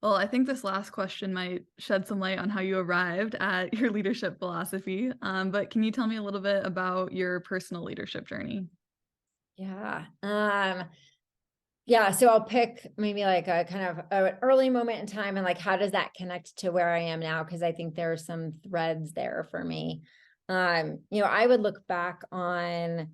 Well, I think this last question might shed some light on how you arrived at your leadership philosophy. But can you tell me a little bit about your personal leadership journey? Yeah. Yeah. So I'll pick maybe like a kind of an early moment in time and like, how does that connect to where I am now? Cause I think there are some threads there for me. I would look back on,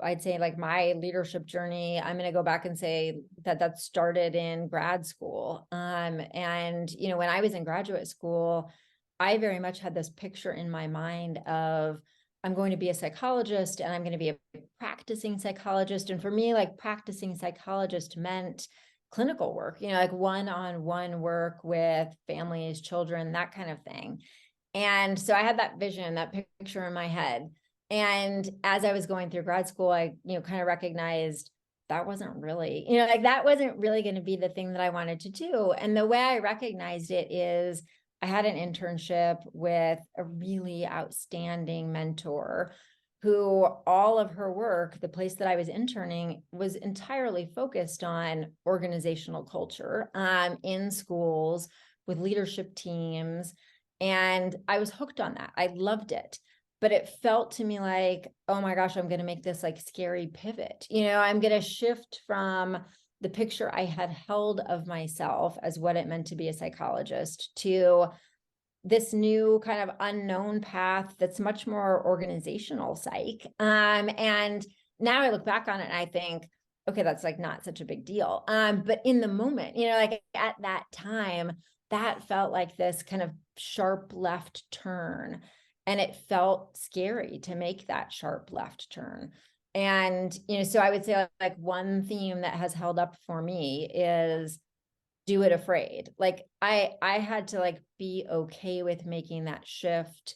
I'd say like my leadership journey. I'm going to go back and say that started in grad school. And when I was in graduate school, I very much had this picture in my mind of, I'm going to be a psychologist and I'm going to be a practicing psychologist. And for me, like practicing psychologist meant clinical work, like one-on-one work with families, children, that kind of thing. And so I had that vision, that picture in my head. And as I was going through grad school, I, kind of recognized that wasn't really, like that wasn't really going to be the thing that I wanted to do. And the way I recognized it is I had an internship with a really outstanding mentor who all of her work, the place that I was interning, was entirely focused on organizational culture in schools with leadership teams. And I was hooked on that. I loved it. But it felt to me like, oh my gosh, I'm going to make this like scary pivot. I'm going to shift from the picture I had held of myself as what it meant to be a psychologist to this new kind of unknown path that's much more organizational psych. And now I look back on it and I think, okay, that's like not such a big deal. But in the moment, like at that time, that felt like this kind of sharp left turn. And it felt scary to make that sharp left turn. And, so I would say like one theme that has held up for me is do it afraid. Like I had to like be okay with making that shift,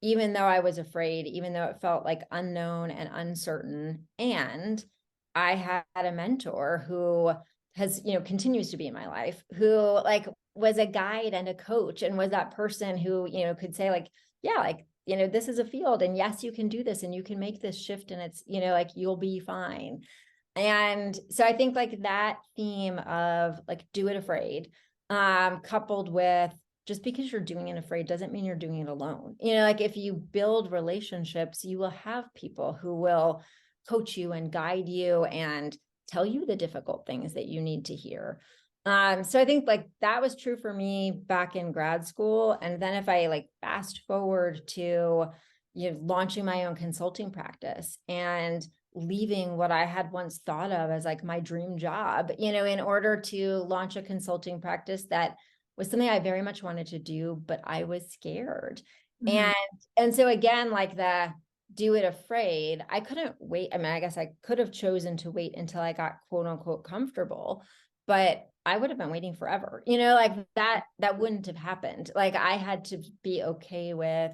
even though I was afraid, even though it felt like unknown and uncertain. And I had a mentor who has, continues to be in my life, who like was a guide and a coach and was that person who, could say like, yeah, like, this is a field and yes, you can do this and you can make this shift and it's, like you'll be fine. And so I think like that theme of like do it afraid, coupled with just because you're doing it afraid doesn't mean you're doing it alone. Like if you build relationships, you will have people who will coach you and guide you and tell you the difficult things that you need to hear. So I think like that was true for me back in grad school. And then if I like fast forward to, launching my own consulting practice and leaving what I had once thought of as like my dream job, in order to launch a consulting practice that was something I very much wanted to do, but I was scared. Mhm. And so again, like the do it afraid, I couldn't wait. I mean, I guess I could have chosen to wait until I got quote unquote comfortable, but I would have been waiting forever, like that wouldn't have happened. Like I had to be okay with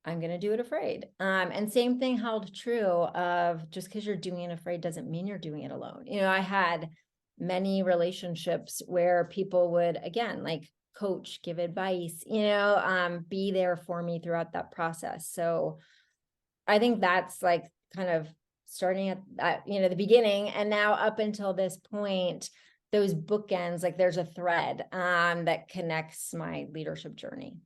I'm going to do it afraid. And same thing held true of just because you're doing it afraid doesn't mean you're doing it alone. I had many relationships where people would, again, like coach, give advice, be there for me throughout that process. So I think that's like kind of starting at the beginning and now up until this point, those bookends, like there's a thread that connects my leadership journey.